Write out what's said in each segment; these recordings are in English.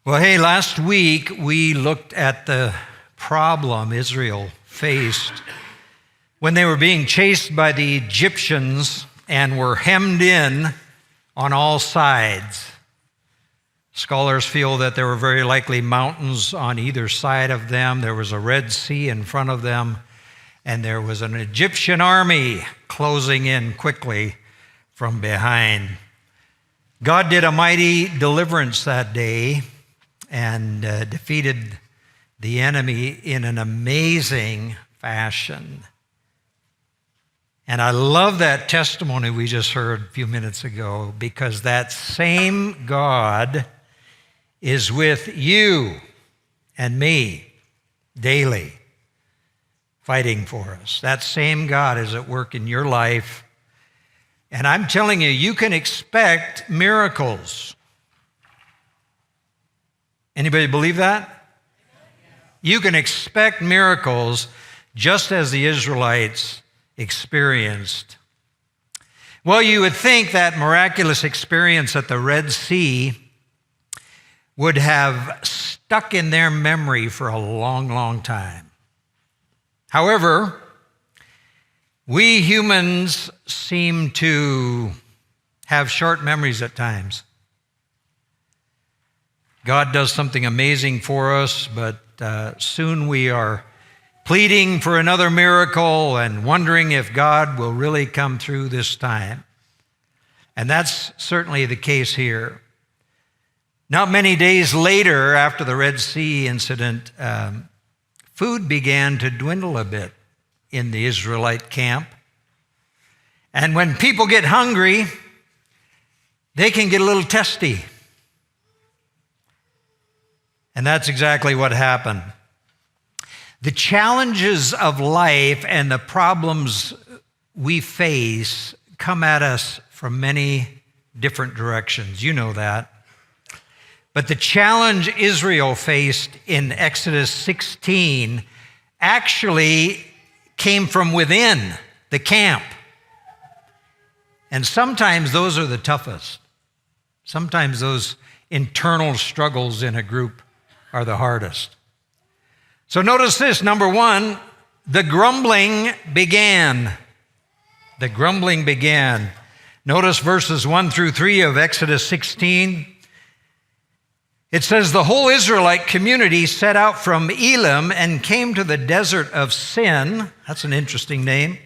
Well, hey, last week we looked at the problem Israel faced when they were being chased by the Egyptians and were hemmed in on all sides. Scholars feel that there were very likely mountains on either side of them. There was a Red Sea in front of them, and there was an Egyptian army closing in quickly from behind. God did a mighty deliverance that day and defeated the enemy in an amazing fashion. And I love that testimony we just heard a few minutes ago, because that same God is with you and me daily, fighting for us. That same God is at work in your life. And I'm telling you, you can expect miracles. Anybody believe that? You can expect miracles just as the Israelites experienced. Well, you would think that miraculous experience at the Red Sea would have stuck in their memory for a long, long time. However, we humans seem to have short memories at times. God does something amazing for us, but soon we are pleading for another miracle and wondering if God will really come through this time. And that's certainly the case here. Not many days later, after the Red Sea incident, food began to dwindle a bit in the Israelite camp. And when people get hungry, they can get a little testy. And that's exactly what happened. The challenges of life and the problems we face come at us from many different directions. You know that. But the challenge Israel faced in Exodus 16 actually came from within the camp. And sometimes those are the toughest. Sometimes those internal struggles in a group are the hardest. So notice this, number one, the grumbling began. The grumbling began. Notice verses 1 through 3 of Exodus 16. It says, the whole Israelite community set out from Elim and came to the desert of Sin. That's an interesting name,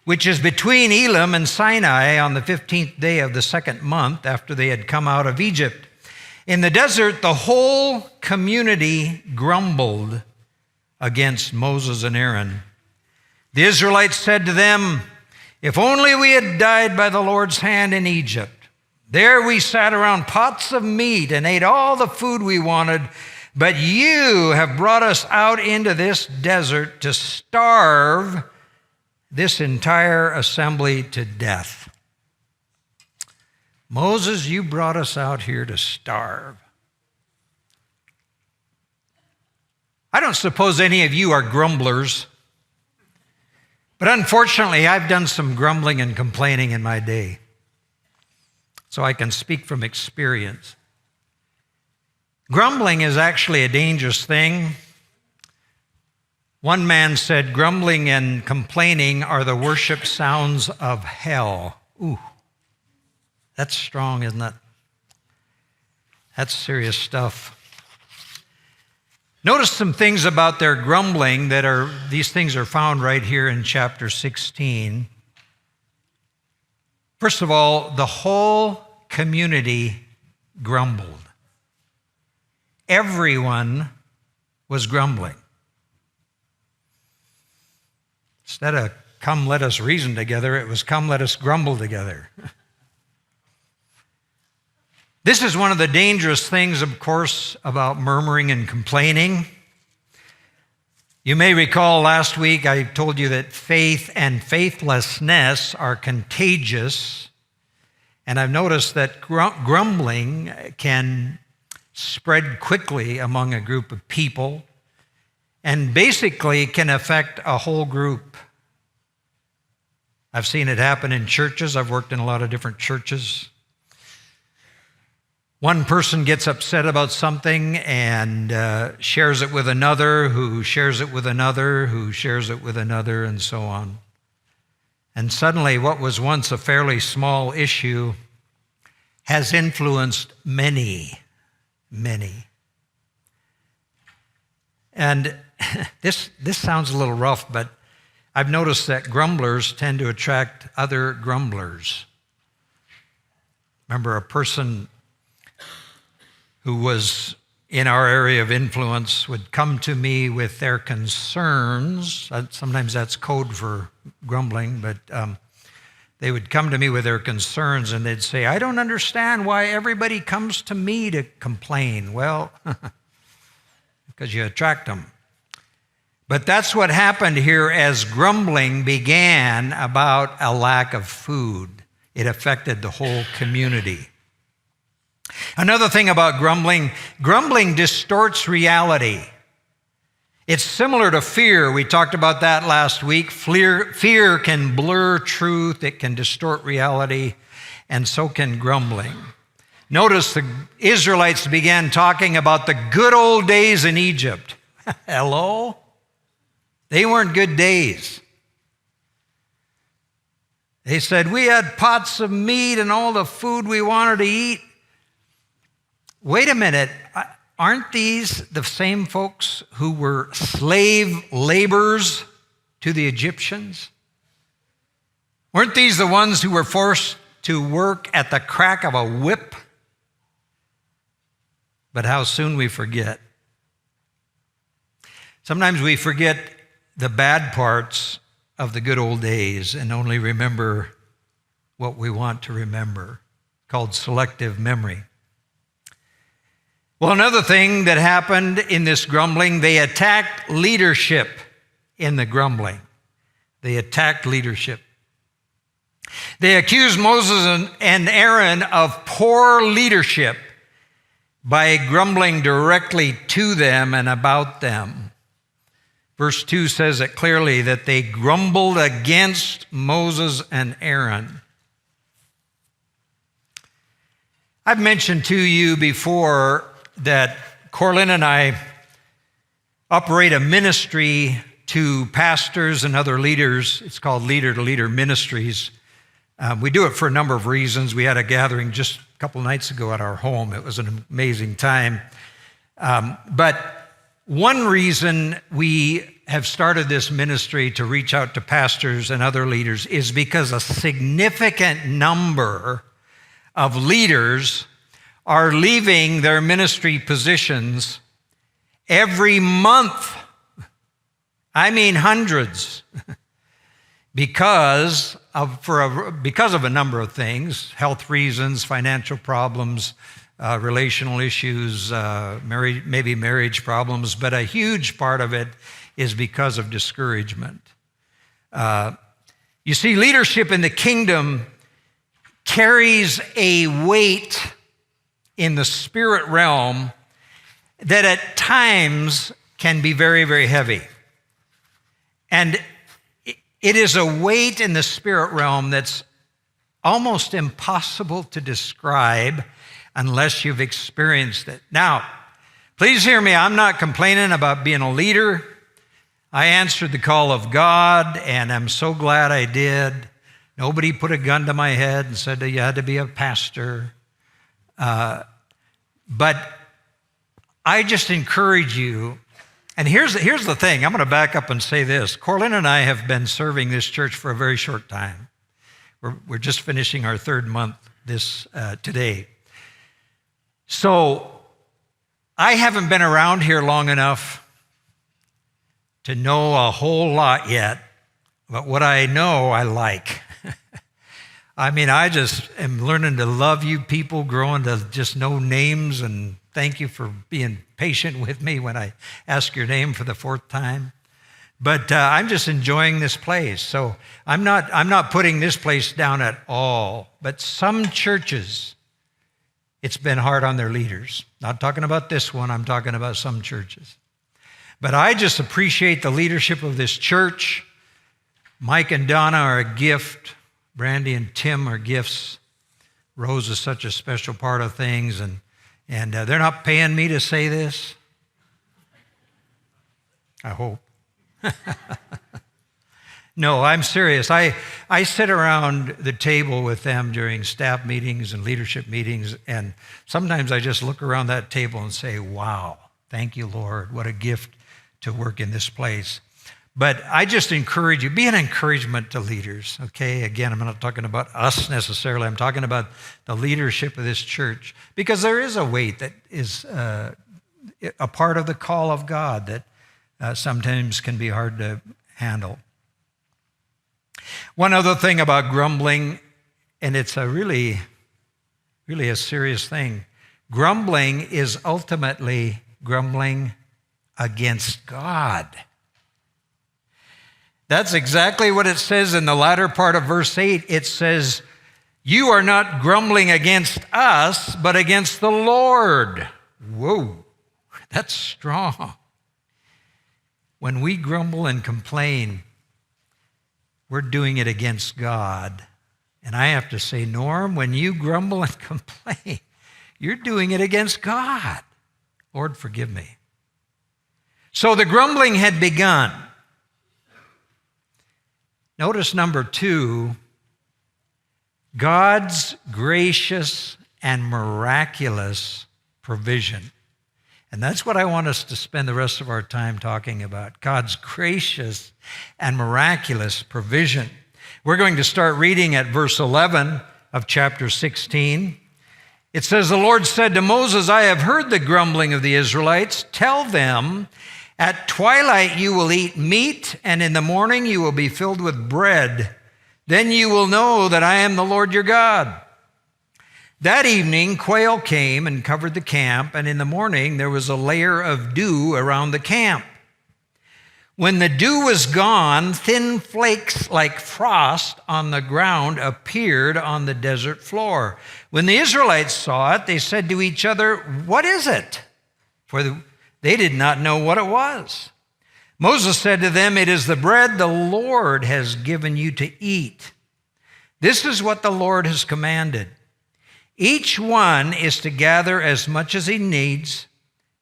which is between Elim and Sinai on the 15th day of the second month after they had come out of Egypt. In the desert, the whole community grumbled against Moses and Aaron. The Israelites said to them, if only we had died by the Lord's hand in Egypt. There we sat around pots of meat and ate all the food we wanted, but you have brought us out into this desert to starve this entire assembly to death. Moses, you brought us out here to starve. I don't suppose any of you are grumblers, but unfortunately, I've done some grumbling and complaining in my day, so I can speak from experience. Grumbling is actually a dangerous thing. One man said, grumbling and complaining are the worship sounds of hell. Ooh. That's strong, isn't it? That's serious stuff. Notice some things about their grumbling these things are found right here in chapter 16. First of all, the whole community grumbled. Everyone was grumbling. Instead of come let us reason together, it was come let us grumble together. This is one of the dangerous things, of course, about murmuring and complaining. You may recall last week I told you that faith and faithlessness are contagious. And I've noticed that grumbling can spread quickly among a group of people and basically can affect a whole group. I've seen it happen in churches. I've worked in a lot of different churches. One person gets upset about something and shares it with another, who shares it with another, who shares it with another, and so on. And suddenly, what was once a fairly small issue has influenced many, many. And this sounds a little rough, but I've noticed that grumblers tend to attract other grumblers. Remember, a person who was in our area of influence would come to me with their concerns. Sometimes that's code for grumbling, but they would come to me with their concerns and they'd say, I don't understand why everybody comes to me to complain. Well, because you attract them. But that's what happened here as grumbling began about a lack of food. It affected the whole community. Another thing about grumbling distorts reality. It's similar to fear. We talked about that last week. Fear can blur truth. It can distort reality, and so can grumbling. Notice the Israelites began talking about the good old days in Egypt. Hello? They weren't good days. They said, we had pots of meat and all the food we wanted to eat. Wait a minute. Aren't these the same folks who were slave laborers to the Egyptians? Weren't these the ones who were forced to work at the crack of a whip? But how soon we forget. Sometimes we forget the bad parts of the good old days and only remember what we want to remember, called selective memory. Well, another thing that happened in this grumbling, they attacked leadership in the grumbling. They attacked leadership. They accused Moses and Aaron of poor leadership by grumbling directly to them and about them. Verse 2 says it clearly that they grumbled against Moses and Aaron. I've mentioned to you before that Corlin and I operate a ministry to pastors and other leaders. It's called Leader to Leader Ministries. We do it for a number of reasons. We had a gathering just a couple nights ago at our home. It was an amazing time. But one reason we have started this ministry to reach out to pastors and other leaders is because a significant number of leaders are leaving their ministry positions every month. I mean hundreds. because of a number of things, health reasons, financial problems, relational issues, maybe marriage problems, but a huge part of it is because of discouragement. You see, leadership in the kingdom carries a weight in the spirit realm that at times can be very, very heavy. And it is a weight in the spirit realm that's almost impossible to describe unless you've experienced it. Now, please hear me. I'm not complaining about being a leader. I answered the call of God, and I'm so glad I did. Nobody put a gun to my head and said that you had to be a pastor. But I just encourage you, and here's the thing. I'm going to back up and say this. Corlin and I have been serving this church for a very short time. We're just finishing our third month today. So I haven't been around here long enough to know a whole lot yet, but what I know, I like. I mean, I just am learning to love you people, growing to just know names, and thank you for being patient with me when I ask your name for the fourth time. But I'm just enjoying this place. So I'm not putting this place down at all. But some churches, it's been hard on their leaders. Not talking about this one, I'm talking about some churches. But I just appreciate the leadership of this church. Mike and Donna are a gift. Brandy and Tim are gifts. Rose is such a special part of things. And And they're not paying me to say this. I hope. No, I'm serious. I sit around the table with them during staff meetings and leadership meetings, and sometimes I just look around that table and say, wow, thank you, Lord. What a gift to work in this place. But I just encourage you, be an encouragement to leaders, okay? Again, I'm not talking about us necessarily. I'm talking about the leadership of this church, because there is a weight that is a part of the call of God that sometimes can be hard to handle. One other thing about grumbling, and it's a really a serious thing. Grumbling is ultimately grumbling against God. That's exactly what it says in the latter part of verse 8. It says, you are not grumbling against us, but against the Lord. Whoa, that's strong. When we grumble and complain, we're doing it against God. And I have to say, Norm, when you grumble and complain, you're doing it against God. Lord, forgive me. So the grumbling had begun. Notice number 2, God's gracious and miraculous provision. And that's what I want us to spend the rest of our time talking about, God's gracious and miraculous provision. We're going to start reading at verse 11 of chapter 16. It says, the Lord said to Moses, I have heard the grumbling of the Israelites. Tell them, at twilight you will eat meat, and in the morning you will be filled with bread. Then you will know that I am the Lord your God. That evening, quail came and covered the camp, and in the morning there was a layer of dew around the camp. When the dew was gone, thin flakes like frost on the ground appeared on the desert floor. When the Israelites saw it, they said to each other, what is it? For they did not know what it was. Moses said to them, it is the bread the Lord has given you to eat. This is what the Lord has commanded. Each one is to gather as much as he needs.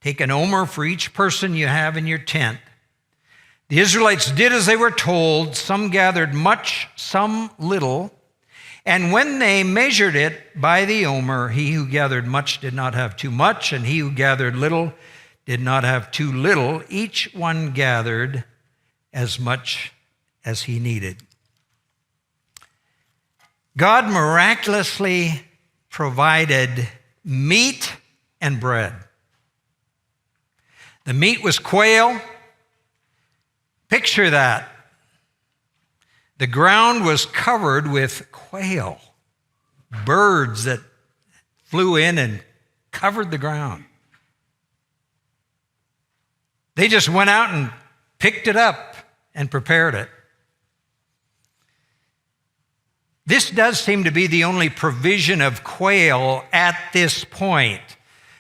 Take an omer for each person you have in your tent. The Israelites did as they were told. Some gathered much, some little. And when they measured it by the omer, he who gathered much did not have too much, and he who gathered little did not have too little. Each one gathered as much as he needed. God miraculously provided meat and bread. The meat was quail. Picture that. The ground was covered with quail, birds that flew in and covered the ground. They just went out and picked it up and prepared it. This does seem to be the only provision of quail at this point.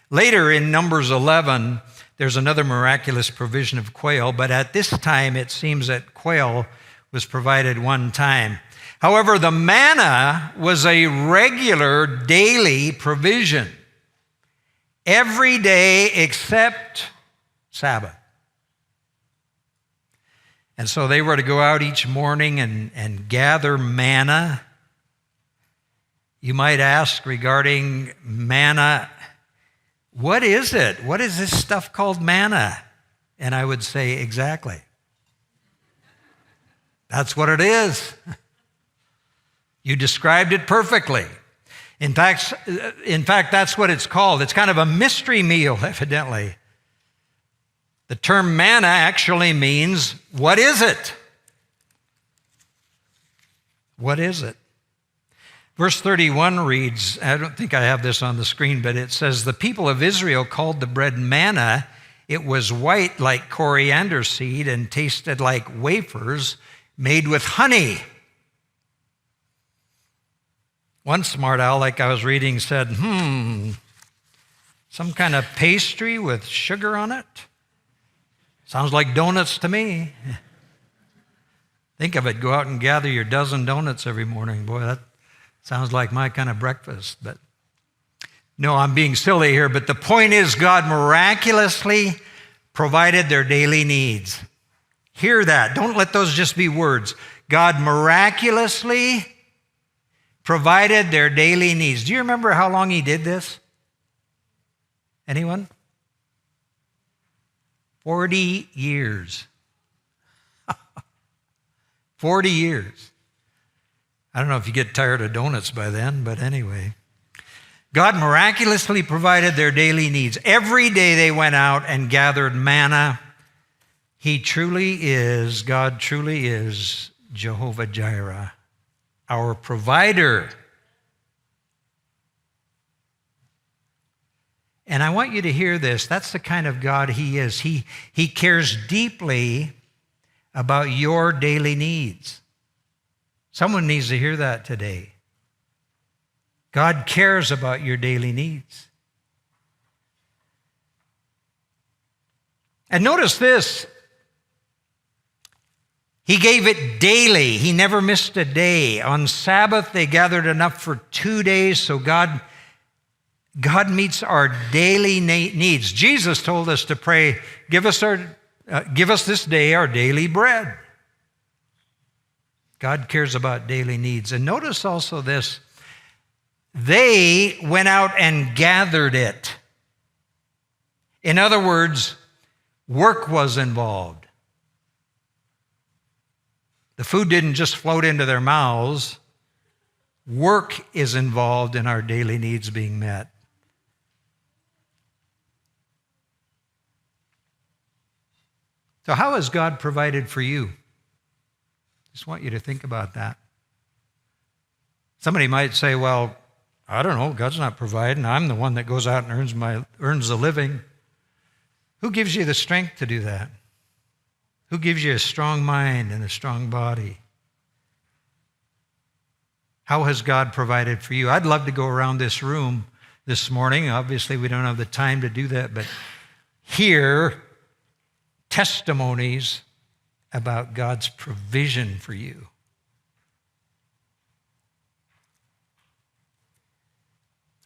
Later in Numbers 11, there's another miraculous provision of quail, but at this time it seems that quail was provided one time. However, the manna was a regular daily provision, every day except Sabbath. And so they were to go out each morning and gather manna. You might ask regarding manna, what is it? What is this stuff called manna? And I would say, exactly. That's what it is. You described it perfectly. In fact, that's what it's called. It's kind of a mystery meal, evidently. The term manna actually means, what is it? What is it? Verse 31 reads, I don't think I have this on the screen, but it says, the people of Israel called the bread manna. It was white like coriander seed and tasted like wafers made with honey. One smart aleck I was reading said, some kind of pastry with sugar on it? Sounds like donuts to me. Think of it, go out and gather your dozen donuts every morning. Boy, that sounds like my kind of breakfast. But No, I'm being silly here, but the point is God miraculously provided their daily needs. Hear that. Don't let those just be words. God miraculously provided their daily needs. Do you remember how long he did this? Anyone? 40 years. 40 years. I don't know if you get tired of donuts by then, but anyway. God miraculously provided their daily needs. Every day they went out and gathered manna. God truly is Jehovah Jireh, our provider. And I want you to hear this. That's the kind of God he is. He cares deeply about your daily needs. Someone needs to hear that today. God cares about your daily needs. And notice this. He gave it daily. He never missed a day. On Sabbath, they gathered enough for 2 days, so God meets our daily needs. Jesus told us to pray, give us this day our daily bread. God cares about daily needs. And notice also this. They went out and gathered it. In other words, work was involved. The food didn't just float into their mouths. Work is involved in our daily needs being met. So how has God provided for you? Just want you to think about that. Somebody might say, well, I don't know, God's not providing. I'm the one that goes out and earns a living. Who gives you the strength to do that? Who gives you a strong mind and a strong body? How has God provided for you? I'd love to go around this room this morning. Obviously, we don't have the time to do that, but hear testimonies about God's provision for you.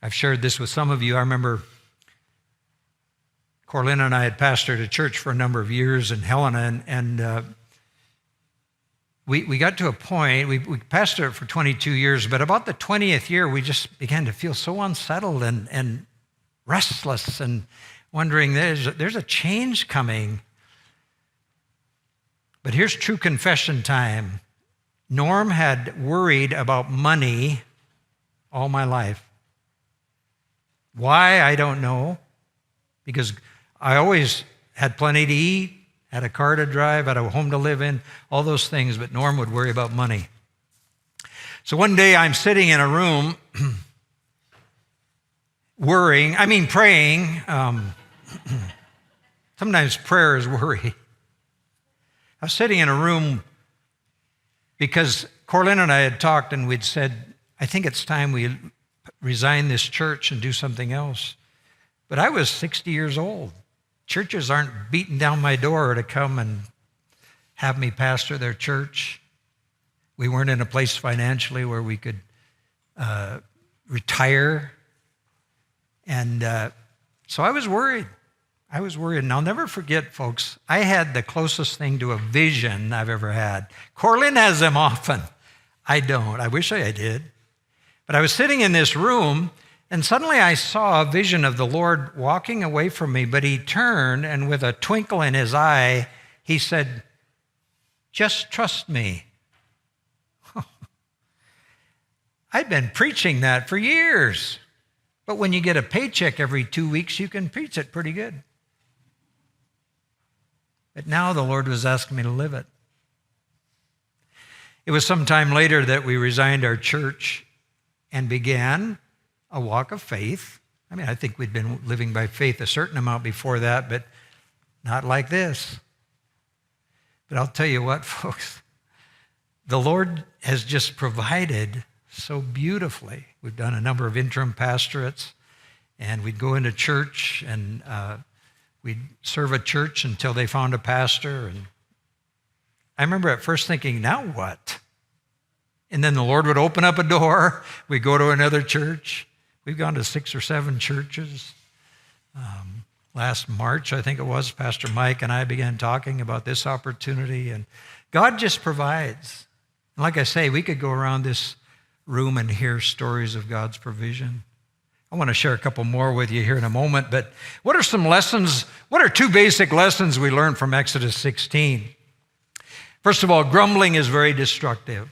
I've shared this with some of you. I remember Corlin and I had pastored a church for a number of years in Helena, and we got to a point, we pastored it for 22 years, but about the 20th year, we just began to feel so unsettled and restless and wondering, there's a change coming. But here's true confession time. Norm had worried about money all my life. Why, I don't know, because I always had plenty to eat, had a car to drive, had a home to live in, all those things, but Norm would worry about money. So one day I'm sitting in a room praying. Sometimes prayer is worry. I was sitting in a room because Corlin and I had talked and we'd said, I think it's time we resign this church and do something else. But I was 60 years old. Churches aren't beating down my door to come and have me pastor their church. We weren't in a place financially where we could retire. And so I was worried. And I'll never forget, folks, I had the closest thing to a vision I've ever had. Corlin has them often. I don't. I wish I did. But I was sitting in this room, and suddenly I saw a vision of the Lord walking away from me, but he turned, and with a twinkle in his eye, he said, just trust me. I'd been preaching that for years. But when you get a paycheck every 2 weeks, you can preach it pretty good. But now the Lord was asking me to live it. It was some time later that we resigned our church and began a walk of faith. I mean, I think we'd been living by faith a certain amount before that, but not like this. But I'll tell you what, folks, the Lord has just provided so beautifully. We've done a number of interim pastorates, and we'd go into church and we'd serve a church until they found a pastor. And I remember at first thinking, now what? And then the Lord would open up a door. We'd go to another church. We've gone to 6 or 7 churches. Last March, I think it was, Pastor Mike and I began talking about this opportunity, and God just provides. And like I say, we could go around this room and hear stories of God's provision. I want to share a couple more with you here in a moment, but what are some lessons? What are 2 basic lessons we learned from Exodus 16? First of all, grumbling is very destructive.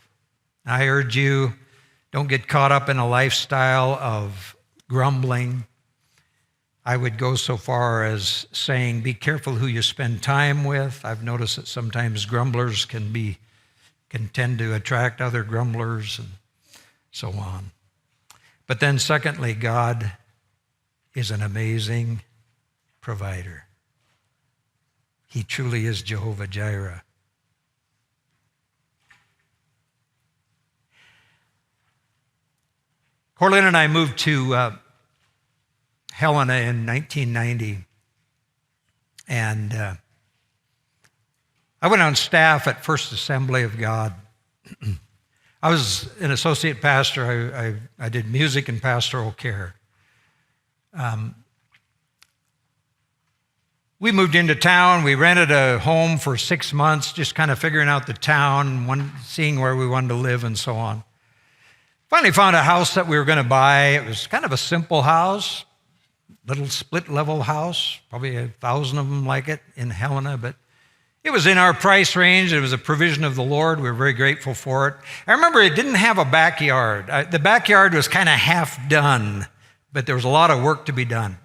I urge you, don't get caught up in a lifestyle of grumbling. I would go so far as saying, be careful who you spend time with. I've noticed that sometimes grumblers can tend to attract other grumblers and so on. But then secondly, God is an amazing provider. He truly is Jehovah Jireh. Corlin and I moved to Helena in 1990, and I went on staff at First Assembly of God. I was an associate pastor. I did music and pastoral care. We moved into town. We rented a home for 6 months, just kind of figuring out the town, seeing where we wanted to live and so on. Finally found a house that we were going to buy. It was kind of a simple house, little split-level house, probably 1,000 of them like it in Helena, but it was in our price range. It was a provision of the Lord. We were very grateful for it. I remember it didn't have a backyard. The backyard was kind of half done, but there was a lot of work to be done.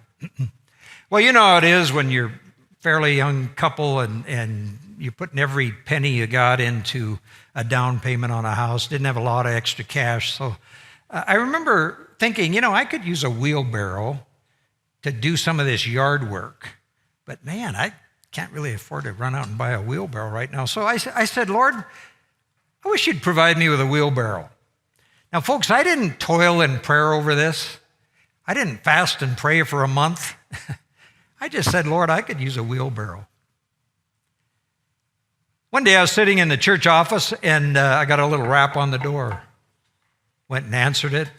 Well, you know how it is when you're a fairly young couple and you're putting every penny you got into a down payment on a house. Didn't have a lot of extra cash. So I remember thinking, I could use a wheelbarrow to do some of this yard work. But man, I can't really afford to run out and buy a wheelbarrow right now. So I said, Lord, I wish you'd provide me with a wheelbarrow. Now, folks, I didn't toil in prayer over this. I didn't fast and pray for a month. I just said, Lord, I could use a wheelbarrow. One day I was sitting in the church office and I got a little rap on the door. Went and answered it.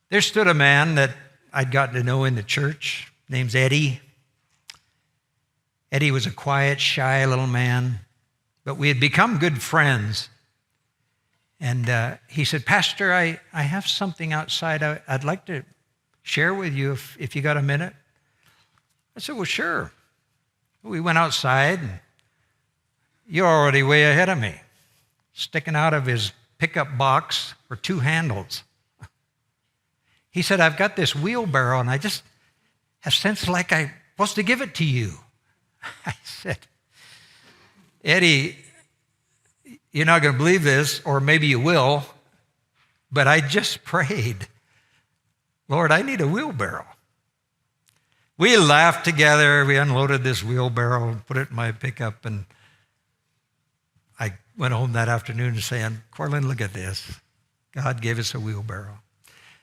There stood a man that I'd gotten to know in the church. Name's Eddie. Eddie was a quiet, shy little man, but we had become good friends. And he said, Pastor, I have something outside I'd like to share with you if you got a minute. I said, well, sure. We went outside, and you're already way ahead of me. Sticking out of his pickup box were 2 handles. He said, I've got this wheelbarrow, and I just have sensed like I'm supposed to give it to you. I said, Eddie, you're not going to believe this, or maybe you will, but I just prayed, Lord, I need a wheelbarrow. We laughed together. We unloaded this wheelbarrow, put it in my pickup, and I went home that afternoon saying, Corlin, look at this. God gave us a wheelbarrow.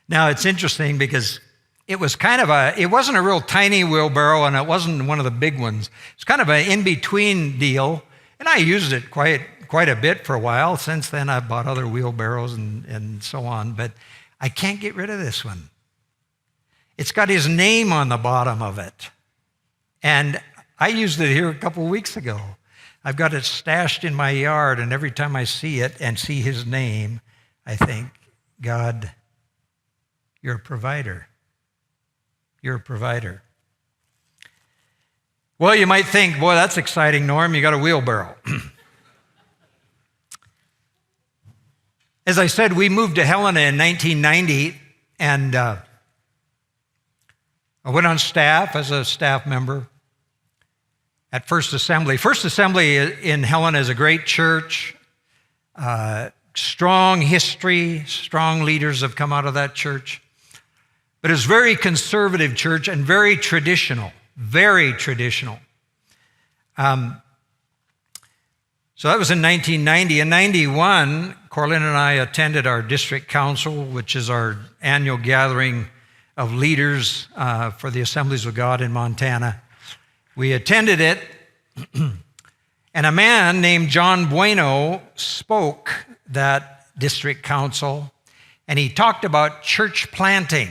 Now, it's interesting because it was it wasn't a real tiny wheelbarrow, and it wasn't one of the big ones. It's kind of an in-between deal, and I used it quite a bit for a while. Since then, I've bought other wheelbarrows and so on, but I can't get rid of this one. It's got his name on the bottom of it, and I used it here a couple of weeks ago. I've got it stashed in my yard, and every time I see it and see his name, I think, God, you're a provider. You're a provider. Well, you might think, boy, that's exciting, Norm. You got a wheelbarrow. As I said, we moved to Helena in 1990, and I went on staff as a staff member at First Assembly. First Assembly in Helena is a great church, strong history, strong leaders have come out of that church. But it's a very conservative church and very traditional, very traditional. So that was in 1990. In 91, Corlin and I attended our district council, which is our annual gathering of leaders for the Assemblies of God in Montana. We attended it, and a man named John Bueno spoke that district council. and he talked about church planting.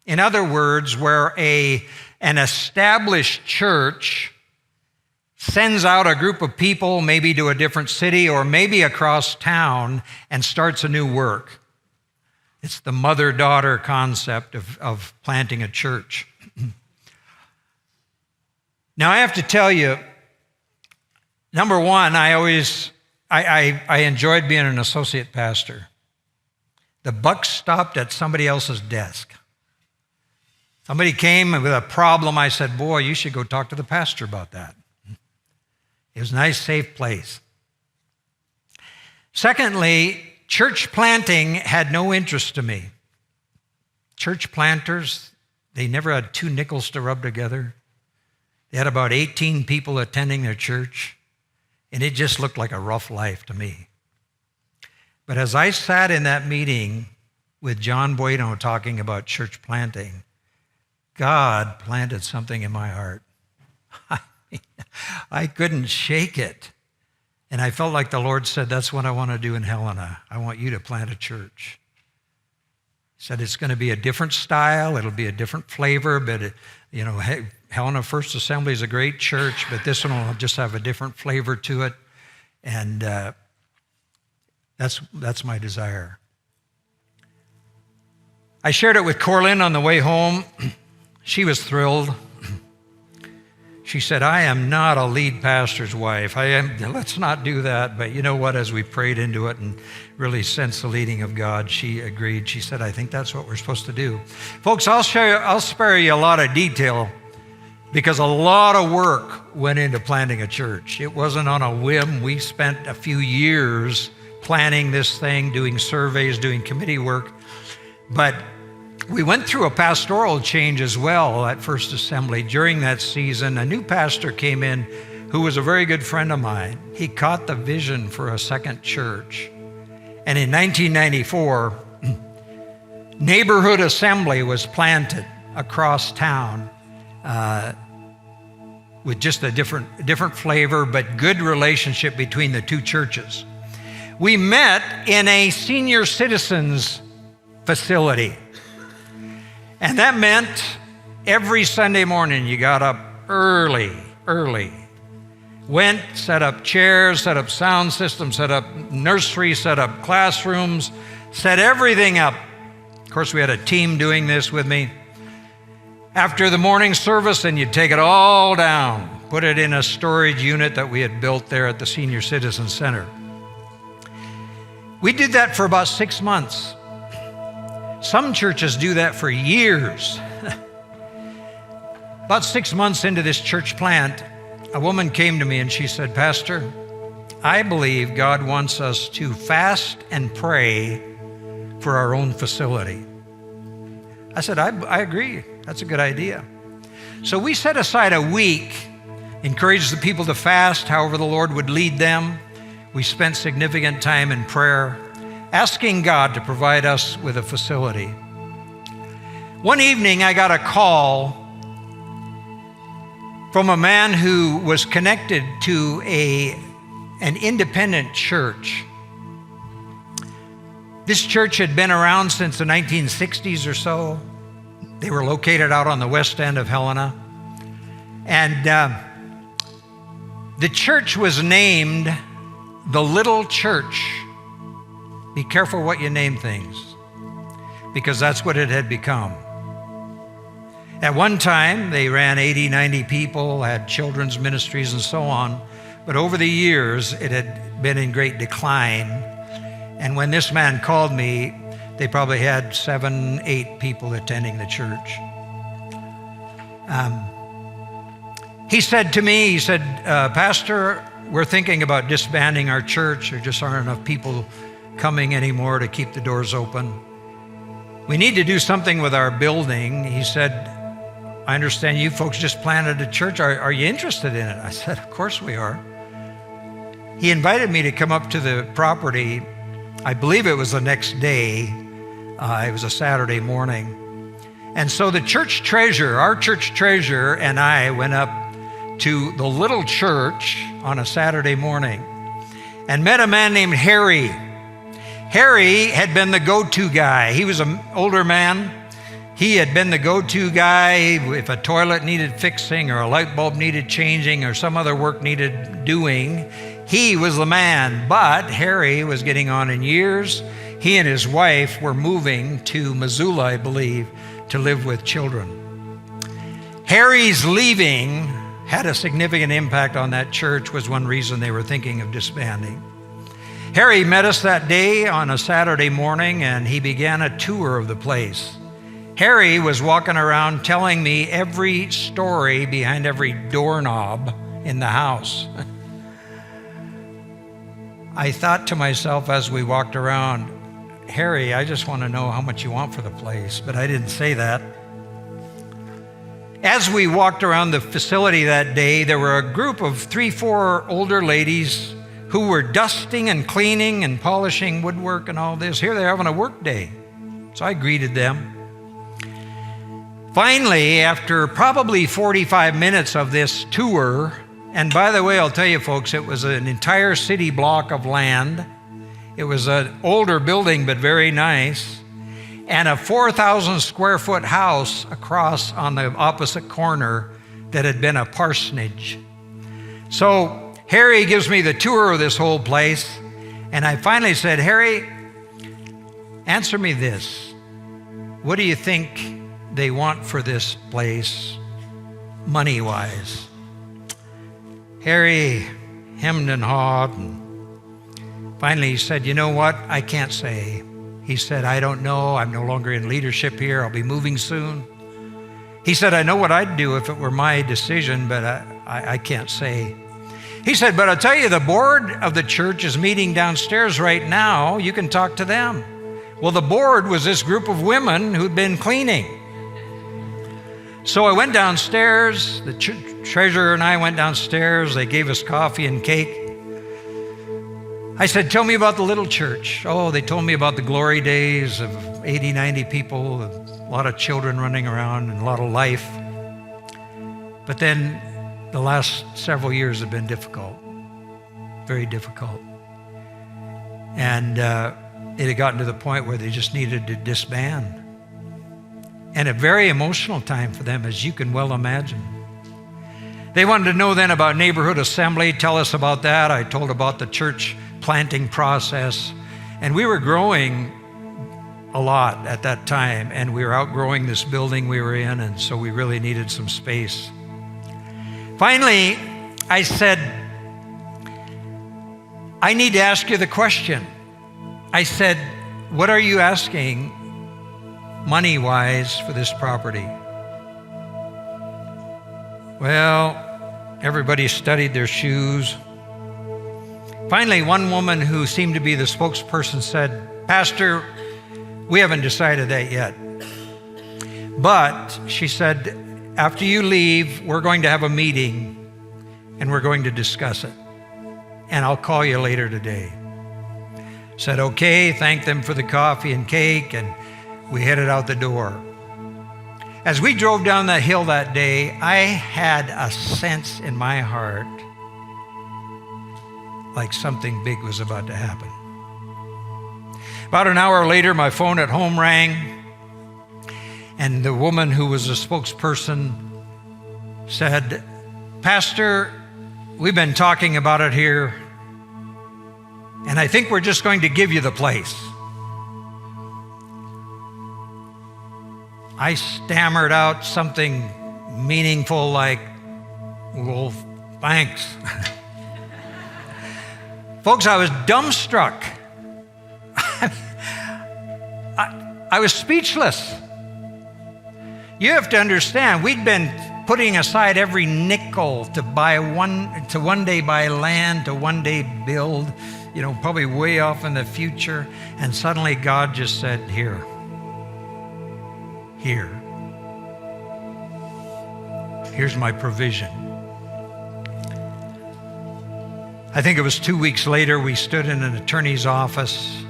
In other words, where an established church sends out a group of people maybe to a different city or maybe across town and starts a new work. It's the mother-daughter concept of planting a church. Now, I have to tell you, number one, I enjoyed being an associate pastor. The buck stopped at somebody else's desk. Somebody came with a problem. I said, boy, you should go talk to the pastor about that. It was a nice, safe place. Secondly, church planting had no interest to me. Church planters, they never had 2 nickels to rub together. They had about 18 people attending their church, and it just looked like a rough life to me. But as I sat in that meeting with John Bueno talking about church planting, God planted something in my heart. I couldn't shake it. And I felt like the Lord said, that's what I want to do in Helena. I want you to plant a church. He said, it's going to be a different style. It'll be a different flavor, but Helena First Assembly is a great church, but this one will just have a different flavor to it. And that's my desire. I shared it with Corlin on the way home. She was thrilled. She said, I am not a lead pastor's wife. Let's not do that. But you know what? As we prayed into it and really sensed the leading of God, she agreed. She said, I think that's what we're supposed to do. Folks, I'll spare you a lot of detail because a lot of work went into planting a church. It wasn't on a whim. We spent a few years planning this thing, doing surveys, doing committee work. But we went through a pastoral change as well at First Assembly. During that season, a new pastor came in who was a very good friend of mine. He caught the vision for a second church. And in 1994, Neighborhood Assembly was planted across town with just a different flavor, but good relationship between the two churches. We met in a senior citizens facility. And that meant every Sunday morning you got up early, went, set up chairs, set up sound systems, set up nursery, set up classrooms, set everything up. Of course, we had a team doing this with me. After the morning service, then you'd take it all down, put it in a storage unit that we had built there at the Senior Citizen Center. We did that for about 6 months. Some churches do that for years. About 6 months into this church plant, a woman came to me and she said, Pastor, I believe God wants us to fast and pray for our own facility. I said, I agree. That's a good idea. So we set aside a week, encouraged the people to fast however the Lord would lead them. We spent significant time in prayer, asking God to provide us with a facility. One evening, I got a call from a man who was connected to an independent church. This church had been around since the 1960s or so. They were located out on the west end of Helena. And the church was named the Little Church. Be careful what you name things, because that's what it had become. At one time, they ran 80, 90 people, had children's ministries and so on. But over the years, it had been in great decline. And when this man called me, they probably had 7, 8 people attending the church. He said to me, Pastor, we're thinking about disbanding our church. There just aren't enough people coming anymore to keep the doors open. We need to do something with our building. He said, I understand you folks just planted a church. Are you interested in it? I said, of course we are. He invited me to come up to the property. I believe it was the next day. It was a Saturday morning. And so the church treasurer, our church treasurer, and I went up to the Little Church on a Saturday morning and met a man named Harry. Harry had been the go-to guy. He was an older man. He had been the go-to guy if a toilet needed fixing or a light bulb needed changing or some other work needed doing. He was the man. But Harry was getting on in years. He and his wife were moving to Missoula, I believe, to live with children. Harry's leaving had a significant impact on that church, was one reason they were thinking of disbanding. Harry met us that day on a Saturday morning, and he began a tour of the place. Harry was walking around telling me every story behind every doorknob in the house. I thought to myself as we walked around, Harry, I just want to know how much you want for the place, but I didn't say that. As we walked around the facility that day, there were a group of 3-4 older ladies who were dusting and cleaning and polishing woodwork and all this. Here they're having a work day. So I greeted them. Finally, after probably 45 minutes of this tour, and by the way, I'll tell you folks, it was an entire city block of land. It was an older building, but very nice. And a 4,000 square foot house across on the opposite corner that had been a parsonage. So Harry gives me the tour of this whole place, and I finally said, Harry, answer me this. What do you think they want for this place, money-wise? Harry hemmed and hawed, and finally he said, you know what? I can't say. He said, I don't know. I'm no longer in leadership here. I'll be moving soon. He said, I know what I'd do if it were my decision, but I can't say. He said, but I'll tell you, the board of the church is meeting downstairs right now. You can talk to them. Well, the board was this group of women who'd been cleaning. So I went downstairs. The treasurer and I went downstairs. They gave us coffee and cake. I said, tell me about the little church. Oh, they told me about the glory days of 80, 90 people, a lot of children running around and a lot of life. But then the last several years have been difficult, very difficult. And it had gotten to the point where they just needed to disband. And a very emotional time for them, as you can well imagine. They wanted to know then about neighborhood assembly, tell us about that. I told about the church planting process, and we were growing a lot at that time, and we were outgrowing this building we were in, and so we really needed some space. Finally, I said, I need to ask you the question. I said, what are you asking money-wise for this property? Well, everybody studied their shoes. Finally, one woman who seemed to be the spokesperson said, Pastor, we haven't decided that yet. But she said, after you leave, we're going to have a meeting and we're going to discuss it. And I'll call you later today. Said, okay, thanked them for the coffee and cake, and we headed out the door. As we drove down that hill that day, I had a sense in my heart like something big was about to happen. About an hour later, my phone at home rang, and the woman who was a spokesperson said, Pastor, we've been talking about it here, and I think we're just going to give you the place. I stammered out something meaningful like, well, thanks. Folks, I was dumbstruck. I was speechless. You have to understand, we'd been putting aside every nickel to one day buy land, to one day build, probably way off in the future. And suddenly God just said, here. Here's my provision. I think it was 2 weeks later, we stood in an attorney's office,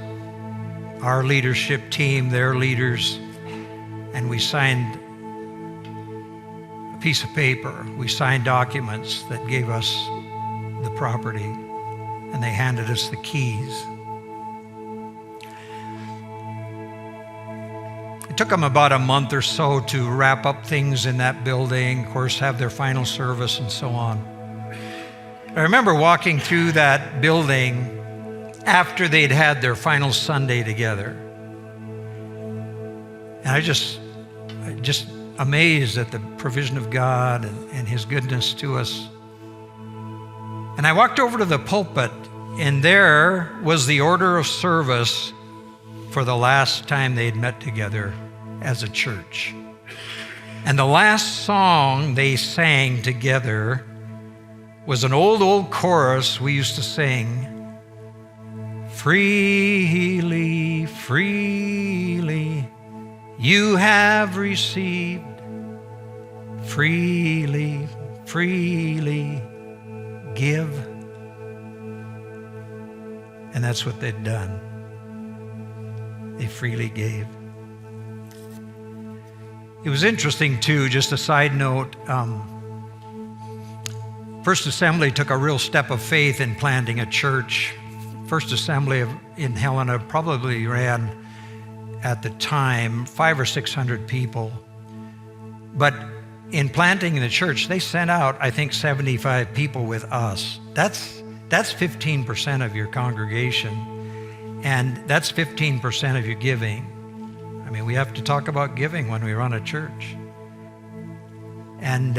our leadership team, their leaders, and we signed a piece of paper. We signed documents that gave us the property, and they handed us the keys. took them about a month or so to wrap up things in that building, of course, have their final service and so on. I remember walking through that building after they'd had their final Sunday together. And I just amazed at the provision of God and His goodness to us. And I walked over to the pulpit, and there was the order of service for the last time they'd met together as a church. And the last song they sang together was an old chorus we used to sing. Freely, freely, you have received. Freely, freely, give. And that's what they'd done. They freely gave. It was interesting, too, just a side note. First Assembly took a real step of faith in planting a church. First Assembly in Helena probably ran, at the time, 500 or 600 people. But in planting the church, they sent out, I think, 75 people with us. That's 15% of your congregation, and that's 15% of your giving. I mean, we have to talk about giving when we run a church. And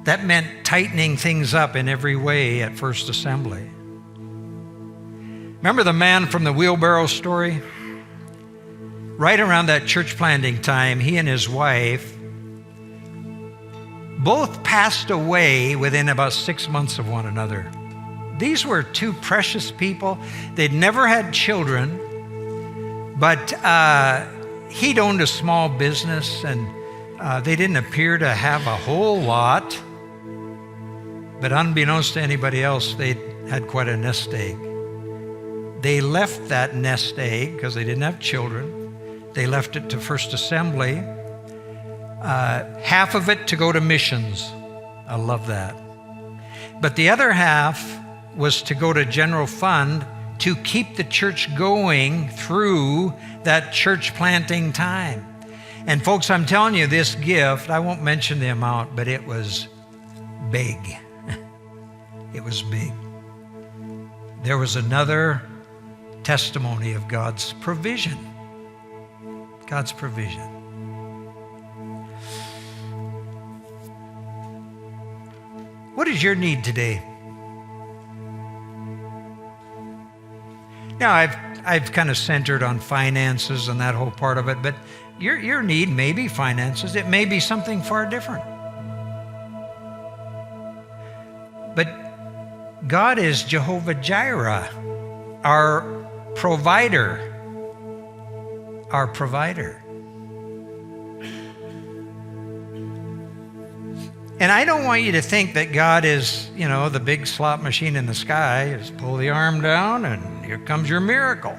that meant tightening things up in every way at First Assembly. Remember the man from the wheelbarrow story? Right around that church planting time, he and his wife both passed away within about 6 months of one another. These were two precious people. They'd never had children, but he'd owned a small business, and they didn't appear to have a whole lot. But unbeknownst to anybody else, they had quite a nest egg. They left that nest egg, because they didn't have children. They left it to First Assembly. Half of it to go to missions. I love that. But the other half was to go to general fund to keep the church going through that church planting time. And folks, I'm telling you, this gift, I won't mention the amount, but it was big. It was big. There was another testimony of God's provision. God's provision. What is your need today? Now, I've kind of centered on finances and that whole part of it, but your need may be finances. It may be something far different. But God is Jehovah Jireh, our provider. Our provider. And I don't want you to think that God is, the big slot machine in the sky. Just pull the arm down and here comes your miracle.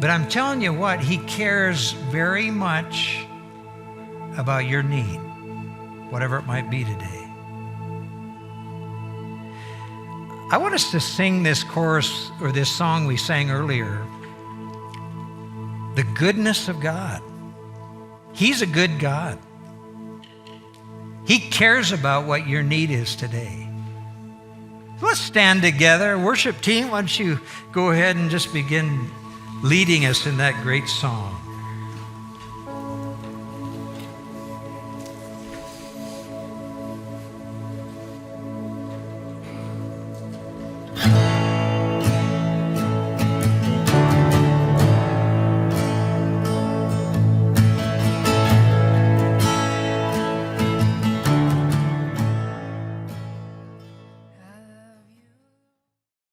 But I'm telling you what, He cares very much about your need, whatever it might be today. I want us to sing this chorus, or this song we sang earlier. The goodness of God. He's a good God. He cares about what your need is today. So let's stand together. Worship team, why don't you go ahead and just begin leading us in that great song.